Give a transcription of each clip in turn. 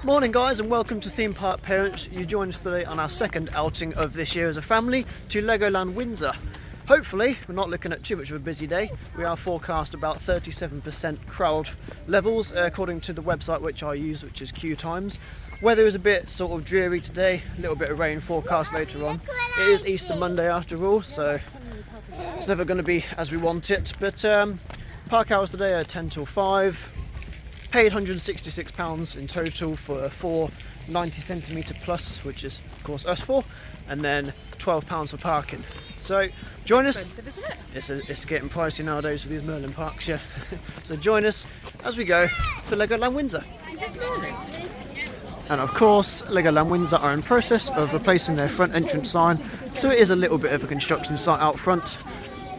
Morning guys, and welcome to Theme Park Parents. You join us today on our second outing of this year as a family to Legoland Windsor. Hopefully we're not looking at too much of a busy day. We are forecast about 37% crowd levels according to the website which I use, which is Queue Times. Weather is a bit sort of dreary today, a little bit of rain forecast later on. It is Easter Monday after all, so it's never going to be as we want it, but park hours today are 10 till 5. Paid £166 in total for 4 90cm plus, which is of course us four, and then £12 for parking. So join us. Expensive, isn't it? It's getting pricey nowadays for these Merlin parks, yeah. So join us as we go to Legoland Windsor. Is this Merlin? And of course, Legoland Windsor are in process of replacing their front entrance sign, so it is a little bit of a construction site out front.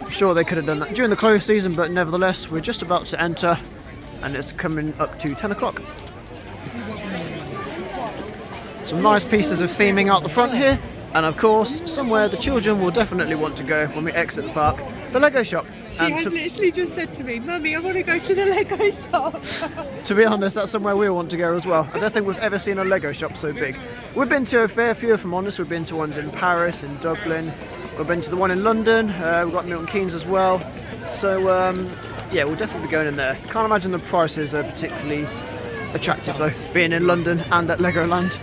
I'm sure they could have done that during the closed season, but nevertheless, we're just about to enter. And it's coming up to 10 o'clock. Some nice pieces of theming out the front here, and of course somewhere the children will definitely want to go when we exit the park, the Lego shop. She has literally just said to me, "Mummy, I want to go to the Lego shop." To be honest, that's somewhere we want to go as well. I don't think we've ever seen a Lego shop so big. We've been to a fair few, if I'm honest. We've been to ones in Paris, in Dublin, we've been to the one in London, we've got Milton Keynes as well. So yeah, we'll definitely be going in there. Can't imagine the prices are particularly attractive though, being in London and at Legoland.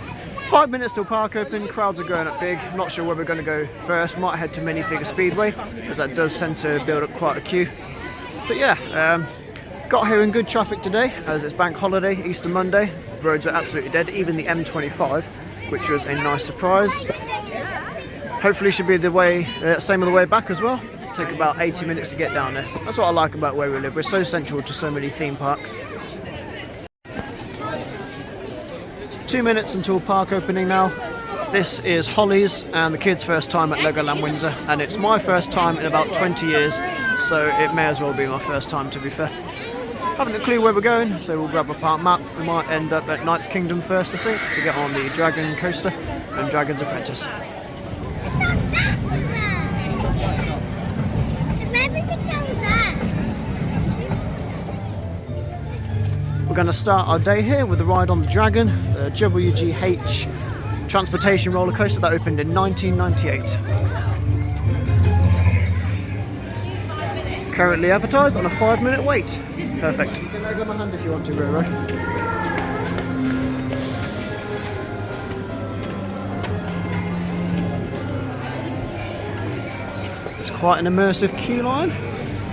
5 minutes till park open, crowds are going up big. I'm not sure where we're going to go first. Might head to Minifigure Speedway, as that does tend to build up quite a queue. But yeah, got here in good traffic today, as it's bank holiday, Easter Monday. Roads are absolutely dead, even the M25, which was a nice surprise. Hopefully should be the way, same on the way back as well. Take about 80 minutes to get down there. That's what I like about where we live. We're so central to so many theme parks. 2 minutes until park opening now. This is Holly's and the kids' first time at Legoland Windsor, and it's my first time in about 20 years, so it may as well be my first time, to be fair. Haven't a clue where we're going, so we'll grab a park map. We might end up at Knight's Kingdom first, I think, to get on the Dragon Coaster and Dragon's Apprentice. We're going to start our day here with a ride on the Dragon, the WGH transportation roller coaster that opened in 1998. Currently advertised on a 5-minute wait. Perfect. You can grab my hand if you want to, Roro. It's quite an immersive queue line.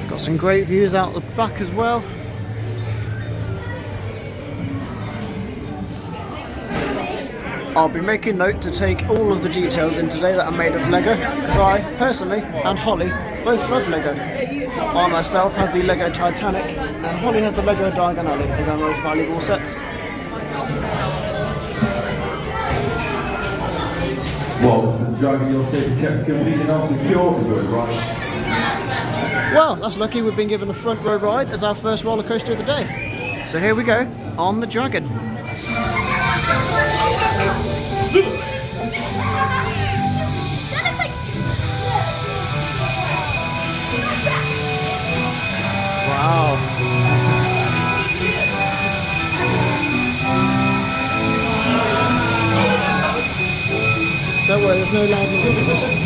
Got some great views out the back as well. I'll be making note to take all of the details in today that are made of Lego, because I, personally, and Holly, both love Lego. I myself have the Lego Titanic, and Holly has the Lego Diagon Alley as our most valuable sets. Well, the Dragon, you'll see the check's completely not secure to do it, right? Well, that's lucky we've been given a front row ride as our first roller coaster of the day. So here we go, on the Dragon. Wow. Don't worry, there's no loud noise.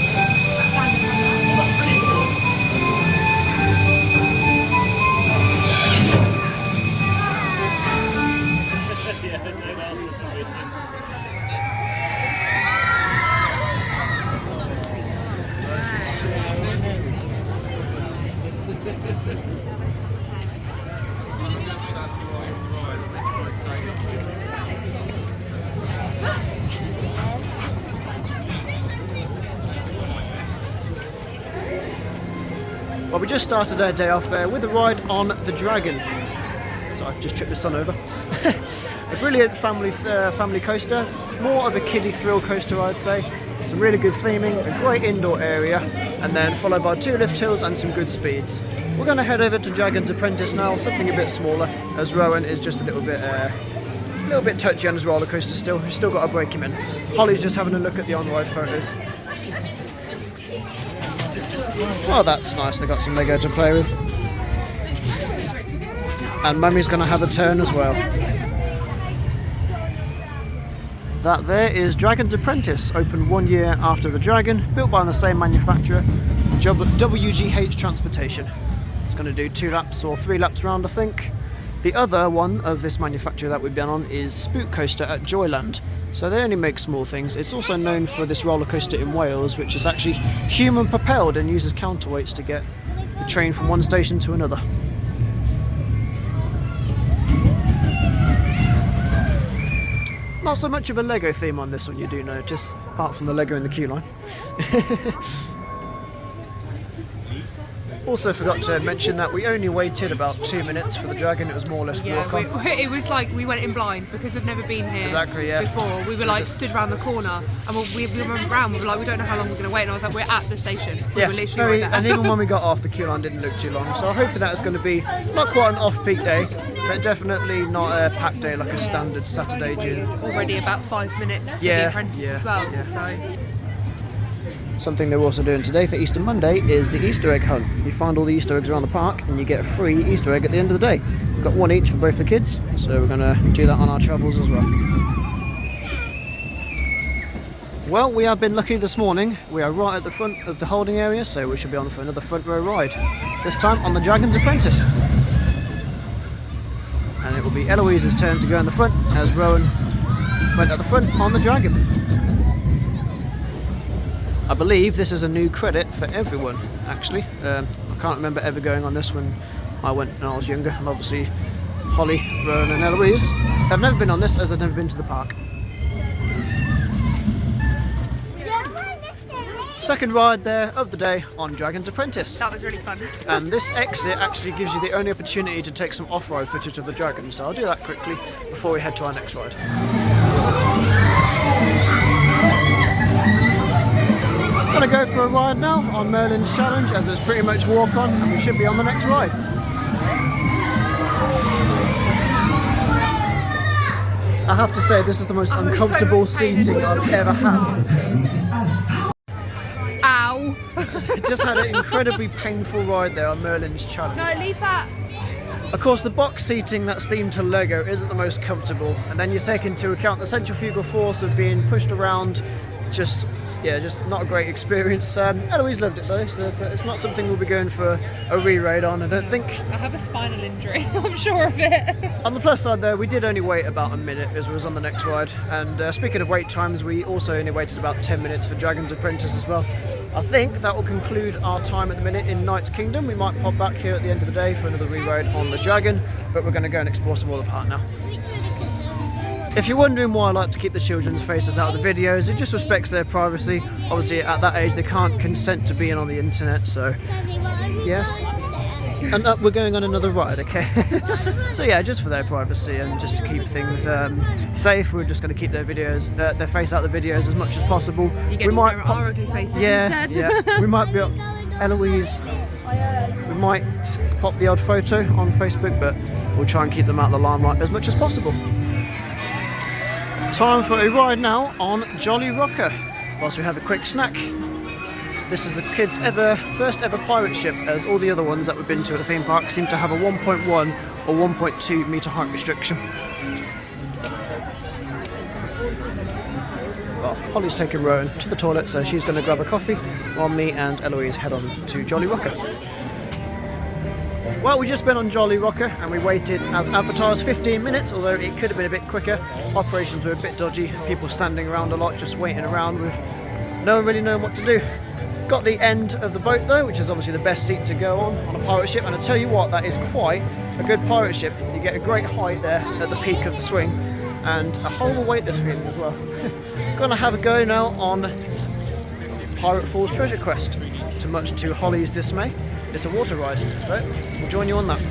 Well, we just started our day off there with a ride on the Dragon. Sorry, just tripped the sun over. A brilliant family coaster, more of a kiddie thrill coaster, I'd say. Some really good theming, a great indoor area, and then followed by 2 lift hills and some good speeds. We're going to head over to Dragon's Apprentice now, something a bit smaller, as Rowan is just a little bit touchy on his roller coaster still. We've still got to break him in. Holly's just having a look at the on-ride photos. Well, that's nice, they've got some Lego to play with. And Mummy's going to have a turn as well. That there is Dragon's Apprentice, opened 1 year after the Dragon, built by the same manufacturer, WGH Transportation. It's going to do 2 laps or 3 laps round, I think. The other one of this manufacturer that we've been on is Spook Coaster at Joyland. So they only make small things. It's also known for this roller coaster in Wales, which is actually human propelled and uses counterweights to get the train from one station to another. Not so much of a Lego theme on this one, you do notice, apart from the Lego in the queue line. Also forgot to mention that we only waited about 2 minutes for the Dragon. It was more or less walk on. It was like we went in blind because we've never been here before. We were like stood around the corner and we went around. We were like, we don't know how long we're going to wait. And I was like, we're at the station. We were literally right there. And even when we got off, the queue line didn't look too long. So I'm hoping that it's going to be not quite an off-peak day, but definitely not a packed day like a standard Saturday June. Already about 5 minutes for the Apprentice as well. Yeah. So. Something they're also doing today for Easter Monday is the Easter egg hunt. You find all the Easter eggs around the park and you get a free Easter egg at the end of the day. We've got 1 each for both the kids, so we're going to do that on our travels as well. Well, we have been lucky this morning. We are right at the front of the holding area, so we should be on for another front row ride. This time on the Dragon's Apprentice. And it will be Eloise's turn to go in the front as Rowan went at the front on the Dragon. I believe this is a new credit for everyone, actually. I can't remember ever going on this when I went when I was younger, and obviously Holly, Rowan and Eloise have never been on this as they've never been to the park. Second ride there of the day on Dragon's Apprentice. That was really fun. And this exit actually gives you the only opportunity to take some off-road footage of the Dragon, so I'll do that quickly before we head to our next ride. Gonna go for a ride now on Merlin's Challenge, as it's pretty much walk on and we should be on the next ride. I have to say, this is the most uncomfortable seating I've ever had. Ow! Just had an incredibly painful ride there on Merlin's Challenge. No, leave that. Of course, the box seating that's themed to Lego isn't the most comfortable, and then you take into account the centrifugal force of being pushed around. Just not a great experience. Eloise loved it though, but it's not something we'll be going for a re-ride on, I don't think. I have a spinal injury, I'm sure of it. On the plus side though, we did only wait about a minute as we was on the next ride, and speaking of wait times, we also only waited about 10 minutes for Dragon's Apprentice as well. I think that will conclude our time at the minute in Knight's Kingdom. We might pop back here at the end of the day for another re-ride on the Dragon, but we're going to go and explore some more of the park now. If you're wondering why I like to keep the children's faces out of the videos, it just respects their privacy. Obviously at that age they can't consent to being on the internet, so yes. And we're going on another ride, okay? So yeah, just for their privacy and just to keep things safe, we're just going to keep their face out of the videos as much as possible. You get to stare at our ugly faces instead. Yeah, we might be up Eloise. We might pop the odd photo on Facebook, but we'll try and keep them out of the limelight as much as possible. Time for a ride now on Jolly Rocker, whilst we have a quick snack. This is the kids' first ever pirate ship, as all the other ones that we've been to at the theme park seem to have a 1.1 or 1.2 metre height restriction. Well, Holly's taken Rowan to the toilet, so she's going to grab a coffee while me and Eloise head on to Jolly Rocker. Well, we've just been on Jolly Rocker and we waited as advertised 15 minutes, although it could have been a bit quicker. Operations were a bit dodgy, people standing around a lot, just waiting around with no one really knowing what to do. Got the end of the boat though, which is obviously the best seat to go on a pirate ship, and I tell you what, that is quite a good pirate ship. You get a great height there at the peak of the swing and a whole weightless feeling as well. Gonna have a go now on Pirate Falls Treasure Quest, to much to Holly's dismay. It's a water ride, so we'll join you on that.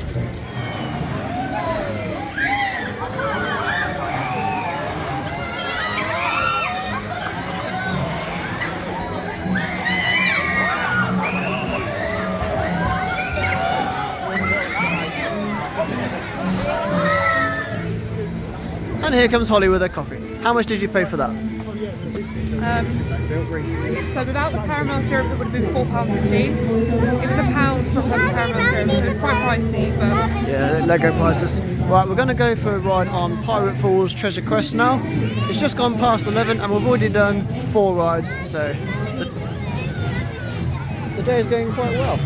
And here comes Holly with her coffee. How much did you pay for that? So without the caramel syrup it would have been £4.50. It was £1 for caramel syrup, so it's quite pricey, but... Yeah, Lego prices. Right, we're going to go for a ride on Pirate Falls Treasure Quest now. It's just gone past 11 and we've already done 4 rides, so the day is going quite well.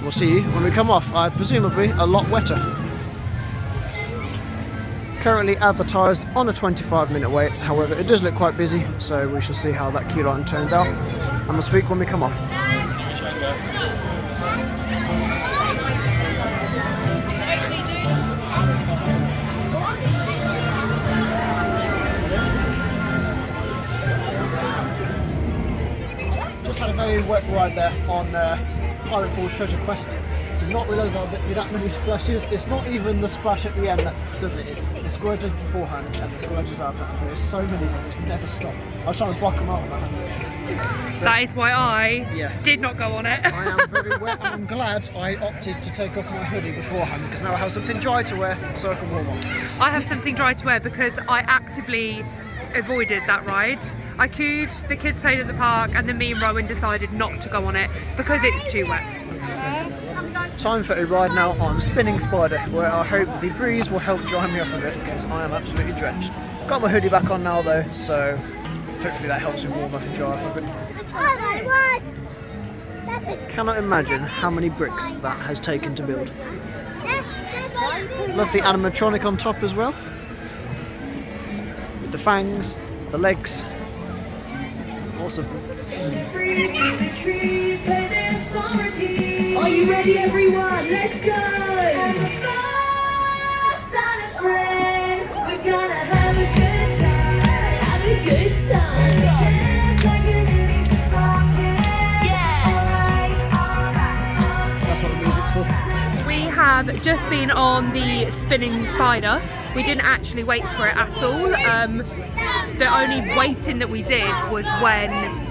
We'll see you when we come off, presumably a lot wetter. Currently advertised on a 25-minute wait, however it does look quite busy, so we shall see how that queue line turns out, and we'll speak when we come off. Just had a very wet ride there on Pirate Falls Treasure Quest. Did not realise that there'd be that many splashes. It's not even the splash at the end that does it, it's the squirters beforehand and the squirters after. There's so many of them, just never stop. I was trying to block them out with my hand. That is why I did not go on it. I am very wet and I'm glad I opted to take off my hoodie beforehand because now I have something dry to wear so I can warm up. I have something dry to wear because I actively avoided that ride. I queued, the kids played at the park, and then me and Rowan decided not to go on it because it's too wet. Time for a ride now on Spinning Spider, where I hope the breeze will help dry me off a bit because I am absolutely drenched. Got my hoodie back on now though, so hopefully that helps me warm up and dry off a bit. Oh my word! Cannot imagine how many bricks that has taken to build. Love the animatronic on top as well. With the fangs, the legs. Awesome. Are you ready, everyone? Let's go! We're gonna have a good time. Have a good time. That's what the music's for. We have just been on the Spinning Spider. We didn't actually wait for it at all. The only waiting that we did was when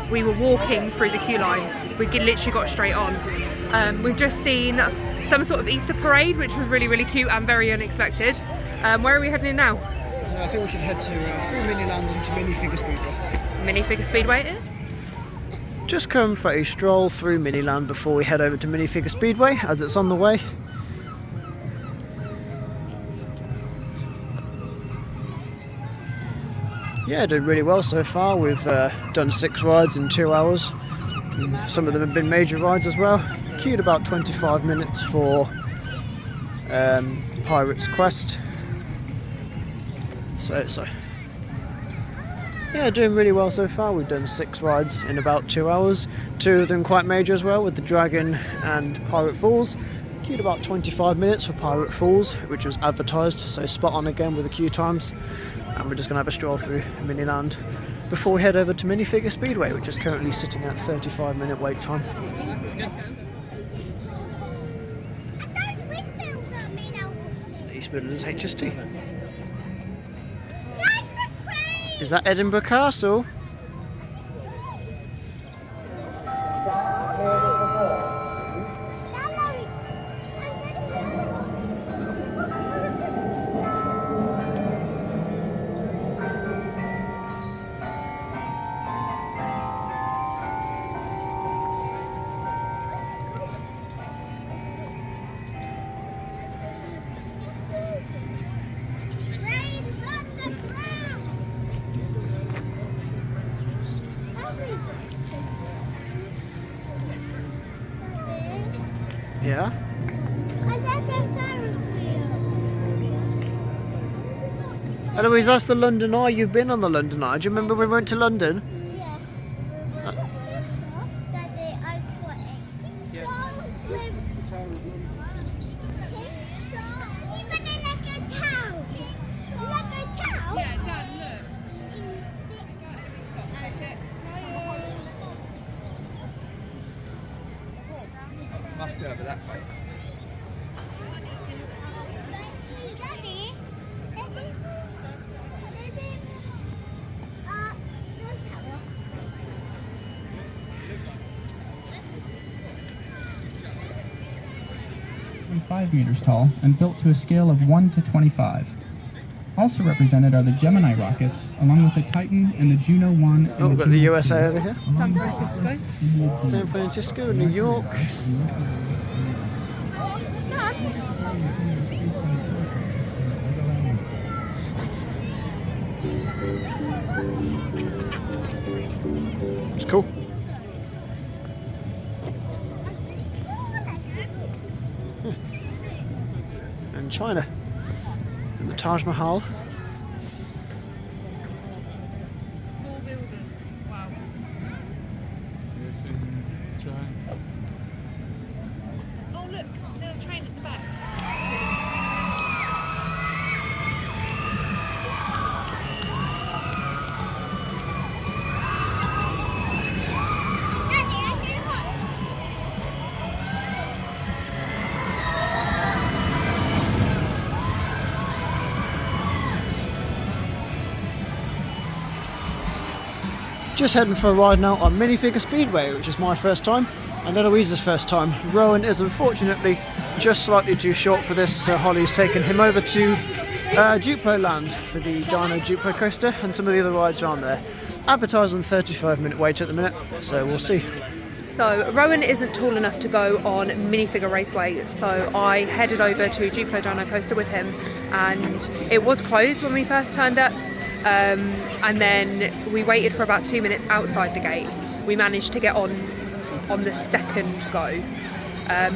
we were walking through the queue line. We literally got straight on. We've just seen some sort of Easter parade, which was really, really cute and very unexpected. Where are we heading now? I think we should head to through Miniland into Minifigure Speedway. Minifigure Speedway it is? Just come for a stroll through Miniland before we head over to Minifigure Speedway, as it's on the way. Yeah, doing really well so far. We've done 6 rides in 2 hours. Some of them have been major rides as well. Queued about 25 minutes for Pirate's Quest. So yeah, doing really well so far. We've done 6 rides in about 2 hours. 2 of them quite major as well, with the Dragon and Pirate Falls. Queued about 25 minutes for Pirate Falls, which was advertised, so spot on again with the queue times. And we're just going to have a stroll through Miniland before we head over to Minifigure Speedway, which is currently sitting at 35-minute wait time. It's East Midlands HST. Is that Edinburgh Castle? Yeah? Eloise, that's the London Eye. You've been on the London Eye. Do you remember when we went to London? Must be over that way. .5 meters tall and built to a scale of 1 to 25. Also represented are the Gemini rockets, along with the Titan and the Juno 1 and Oh, we've the got the Juno USA 2. over here. San Francisco. San Francisco, New York. It's cool. And China. And the Taj Mahal. Oh look, little train at the back. Just heading for a ride now on Minifigure Speedway, which is my first time and Eloise's first time. Rowan is unfortunately just slightly too short for this, so Holly's taken him over to Duplo Land for the Dino Duplo coaster and some of the other rides around there. Advertised on 35-minute wait at the minute, so we'll see. So Rowan isn't tall enough to go on Minifigure Raceway, so I headed over to Duplo Dino Coaster with him, and it was closed when we first turned up. And then we waited for about 2 minutes outside the gate. We managed to get on the second go.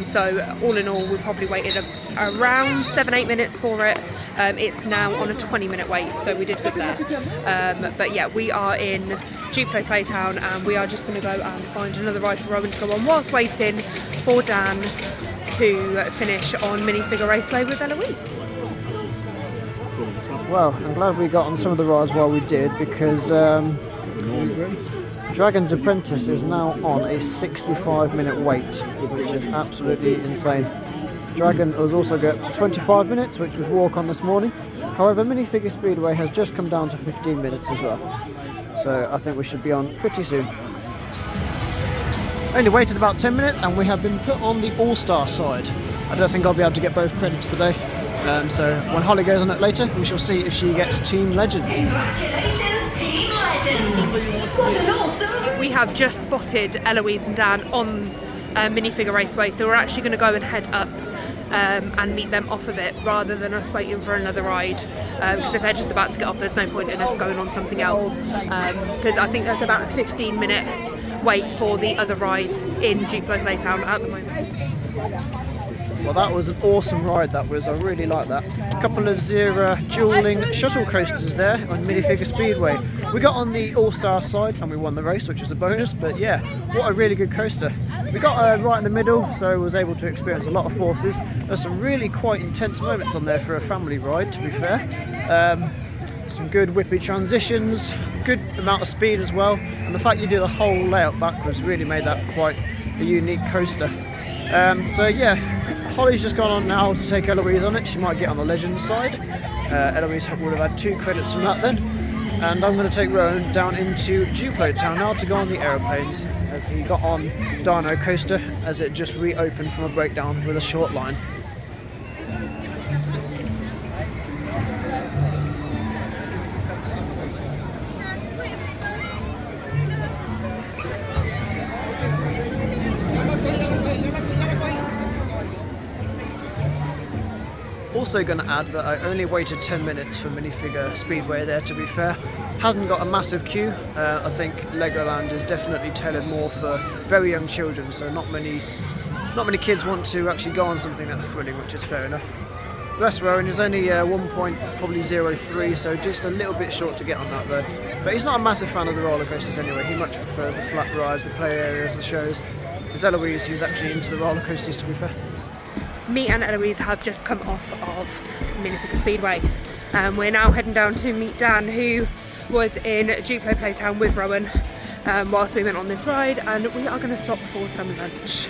So all in all, we probably waited around 7-8 minutes for it. It's now on a 20-minute wait, so we did good there. But yeah, we are in Duplo Playtown, and we are just going to go and find another ride for Rowan to go on whilst waiting for Dan to finish on Minifigure Raceway with Eloise. Well, I'm glad we got on some of the rides while we did, because Dragon's Apprentice is now on a 65-minute wait, which is absolutely insane. Dragon was also go up to 25 minutes, which was walk on this morning. However, Minifigure Speedway has just come down to 15 minutes as well. So I think we should be on pretty soon. Only waited about 10 minutes and we have been put on the All-Star side. I don't think I'll be able to get both credits today. So when Holly goes on it later, we shall see if she gets Team Legends. Congratulations, Team Legends! What an awesome... We have just spotted Eloise and Dan on Minifigure Raceway, so we're actually going to go and head up and meet them off of it rather than us waiting for another ride, because if they're just about to get off, there's no point in us going on something else, because I think there's about a 15-minute wait for the other rides in Duplo Playtown at the moment. Well, that was an awesome ride, that was. I really like that. A couple of Zero dueling shuttle coasters there on Minifigure Speedway. We got on the All-Star side and we won the race, which was a bonus, but yeah, what a really good coaster. We got right in the middle, so was able to experience a lot of forces. There's some really quite intense moments on there for a family ride, to be fair. Some good whippy transitions, good amount of speed as well, and the fact you do the whole layout backwards really made that quite a unique coaster. So yeah, Holly's just gone on now to take Eloise on it. She might get on the Legends side. Eloise would have had 2 credits from that then. And I'm going to take Rowan down into Duplo Town now to go on the aeroplanes, as he got on Dino Coaster as it just reopened from a breakdown with a short line. Also going to add that I only waited 10 minutes for Minifigure Speedway there, to be fair. Hasn't got a massive queue. I think Legoland is definitely tailored more for very young children, so not many kids want to actually go on something that thrilling, which is fair enough. Bless Rowan, he's only 1.03, so just a little bit short to get on that though. But he's not a massive fan of the roller coasters anyway. He much prefers the flat rides, the play areas, the shows. It's Eloise who's actually into the roller coasters, to be fair. Me and Eloise have just come off of Minifigure Speedway. We're now heading down to meet Dan, who was in Duplo Playtown with Rowan whilst we went on this ride, and we are going to stop for some lunch.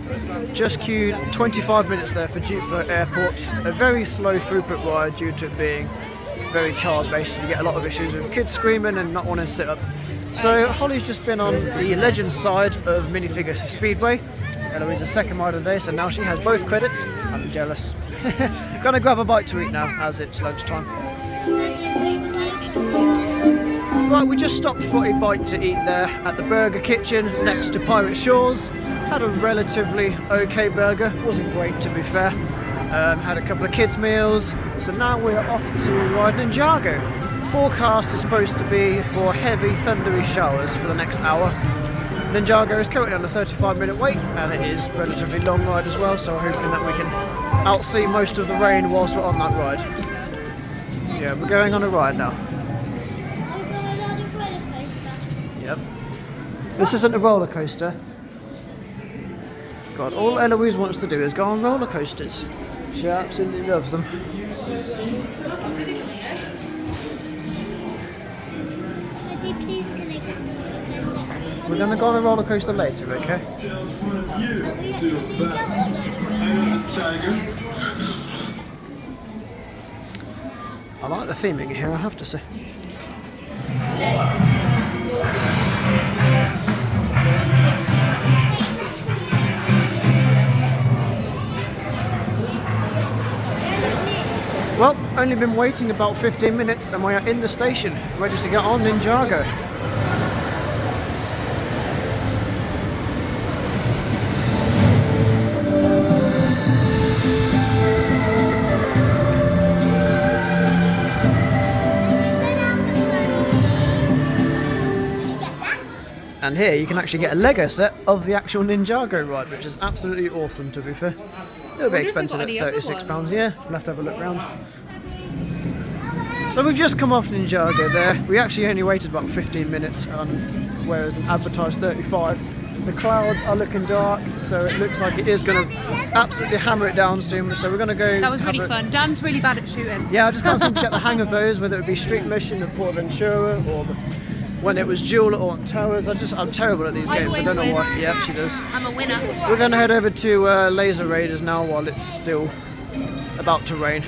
Windsor as well. Just queued 25 minutes there for Jupiter Airport. A very slow throughput ride due to it being very child-based. You get a lot of issues with kids screaming and not wanting to sit up. So Holly's just been on the Legends side of Minifigure Speedway. Eloise's second ride of the day, so now she has both credits. I'm jealous. Gonna grab a bite to eat now as it's lunchtime. Right, we just stopped for a bite to eat there at the Burger Kitchen next to Pirate Shores. Had a relatively okay burger, wasn't great to be fair. Had a couple of kids' meals, so now we're off to ride Ninjago. Forecast is supposed to be for heavy thundery showers for the next hour. Ninjago is currently on a 35-minute wait, and it is a relatively long ride as well, so I'm hoping that we can outsee most of the rain whilst we're on that ride. Yeah, we're going on a ride now. Yep. This isn't a roller coaster. God, all Eloise wants to do is go on roller coasters. She absolutely loves them. We're going to go on a roller coaster later, okay? I like the theming here, I have to say. Well, only been waiting about 15 minutes and we are in the station, ready to get on Ninjago. And here you can actually get a Lego set of the actual Ninjago ride, which is absolutely awesome to be fair. A little bit expensive at £36, yeah, we'll have to have a look round. So we've just come off Ninjago there. We actually only waited about 15 minutes, whereas an advertised 35. The clouds are looking dark, so it looks like it is going to absolutely hammer it down soon. So we're going to go. That was really fun. Dan's really bad at shooting. Yeah, I just can't seem to get the hang of those, whether it be Street Mission at Port Ventura or when it was Jewel at Alton Towers. I'm terrible at these games. I don't know why. Yeah, she does. I'm a winner. We're going to head over to Laser Raiders now while it's still about to rain.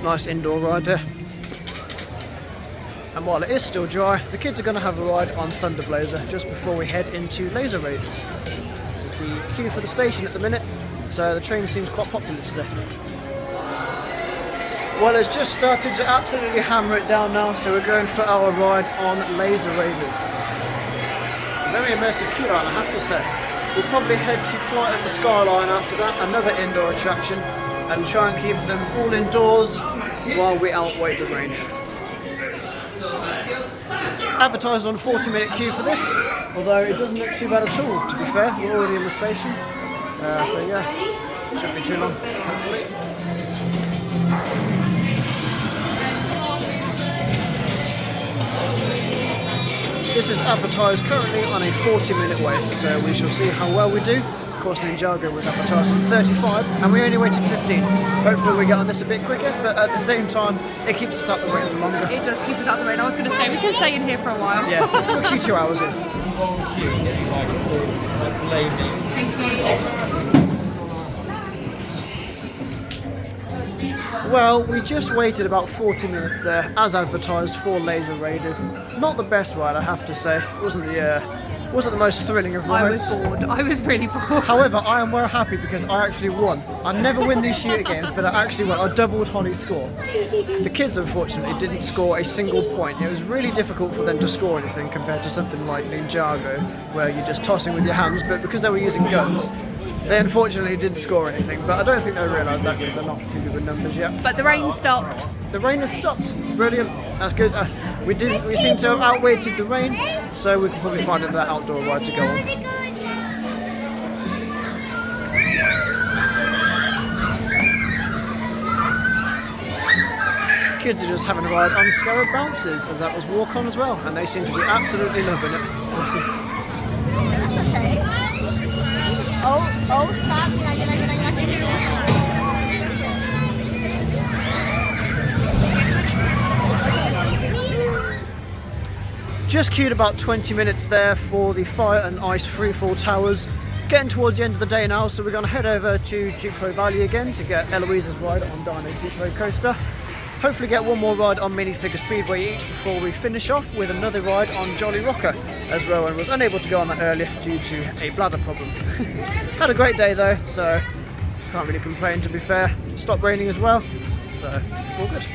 Nice indoor ride there. And while it is still dry, the kids are going to have a ride on Thunder Blazer just before we head into Laser Raiders. This is the queue for the station at the minute, so the train seems quite popular today. Well, it's just started to absolutely hammer it down now, so we're going for our ride on Laser Raiders. Very immersive queue line, I have to say. We'll probably head to Flight of the Skyline after that, another indoor attraction, and try and keep them all indoors while we outwait the rain. Advertised on a 40-minute queue for this, although it doesn't look too bad at all, to be fair. We're already in the station, so yeah, shouldn't be too long, hopefully. This is advertised currently on a 40-minute wait, so we shall see how well we do. Of course, Ninjago was advertised on 35, and we only waited 15. Hopefully we get on this a bit quicker, but at the same time, it keeps us out the rain for longer. It does keep us out the rain. I was going to say, we can stay in here for a while. Yeah, we'll keep 2 hours in. Well, we just waited about 40 minutes there, as advertised, for Laser Raiders. Not the best ride, I have to say. It wasn't the most thrilling of rides. I was bored. I was really bored. However, I am well happy because I actually won. I never win these shooter games, but I actually won. I doubled Holly's score. The kids, unfortunately, didn't score a single point. It was really difficult for them to score anything compared to something like Ninjago, where you're just tossing with your hands, but because they were using guns, they unfortunately didn't score anything. But I don't think they realised that because they're not too good with numbers yet. But the rain stopped. The rain has stopped. Brilliant. That's good. We seem to have outweighted the rain, so we can probably find another outdoor ride to go on. Kids are just having a ride on Scarab Bouncers, as that was Walk On as well, and they seem to be absolutely loving it. Awesome. Oh, stop. Just queued about 20 minutes there for the Fire and Ice Freefall Towers. Getting towards the end of the day now, so we're going to head over to Duplo Valley again to get Eloise's ride on Dino Duplo Coaster. Hopefully get one more ride on Minifigure Speedway each before we finish off with another ride on Jolly Rocker, as Rowan was unable to go on that earlier due to a bladder problem. Had a great day though, so can't really complain, to be fair. Stopped raining as well, so all good.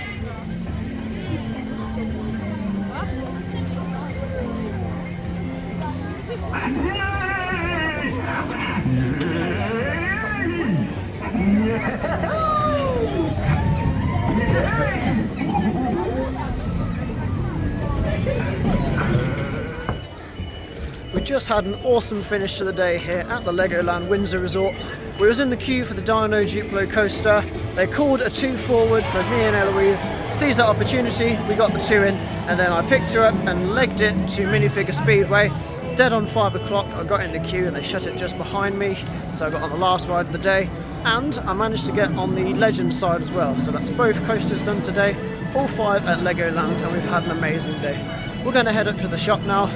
We just had an awesome finish to the day here at the Legoland Windsor Resort. We was in the queue for the Dino Duplo coaster. They called a 2 forward, so me and Eloise seized that opportunity. We got the 2 in, and then I picked her up and legged it to Minifigure Speedway. Dead on 5 o'clock, I got in the queue and they shut it just behind me, so I got on the last ride of the day. And I managed to get on the Legend side as well, so that's both coasters done today, all 5 at Legoland, and we've had an amazing day. We're going to head up to the shop now,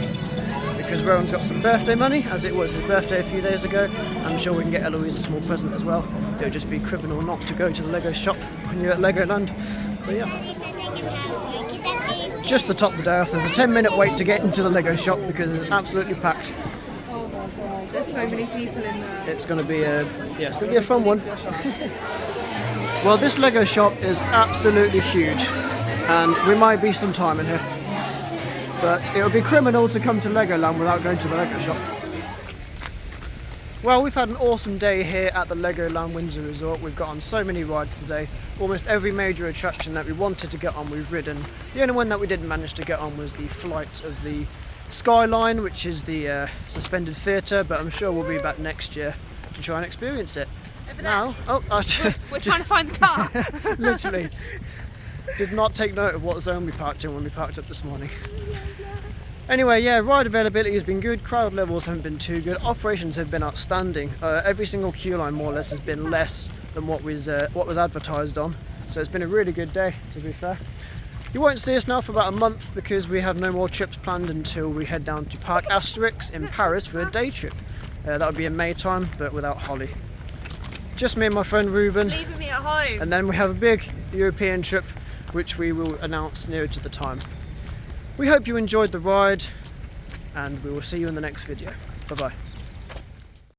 because Rowan's got some birthday money, as it was his birthday a few days ago. I'm sure we can get Eloise a small present as well. It would just be criminal not to go to the Lego shop when you're at Legoland. So yeah. Just to top the day off, there's a 10-minute wait to get into the Lego shop because it's absolutely packed. Oh my god, there's so many people in there. It's going to be a fun one. Well, this Lego shop is absolutely huge, and we might be some time in here. But it would be criminal to come to Legoland without going to the Lego shop. Well, we've had an awesome day here at the Legoland Windsor Resort. We've got on so many rides today. Almost every major attraction that we wanted to get on, we've ridden. The only one that we didn't manage to get on was the flight of the Skyline, which is the suspended theatre, but I'm sure we'll be back next year to try and experience it. Over Now, we're trying to find the car. Literally. Did not take note of what zone we parked in when we parked up this morning. Anyway, yeah, ride availability has been good, crowd levels haven't been too good, operations have been outstanding. Every single queue line more or less has been less than what was advertised on, so it's been a really good day, to be fair. You won't see us now for about a month because we have no more trips planned until we head down to Parc Asterix in Paris for a day trip. That would be in May time, but without Holly. Just me and my friend Ruben. Leaving me at home. And then we have a big European trip, which we will announce nearer to the time. We hope you enjoyed the ride, and we will see you in the next video. Bye bye.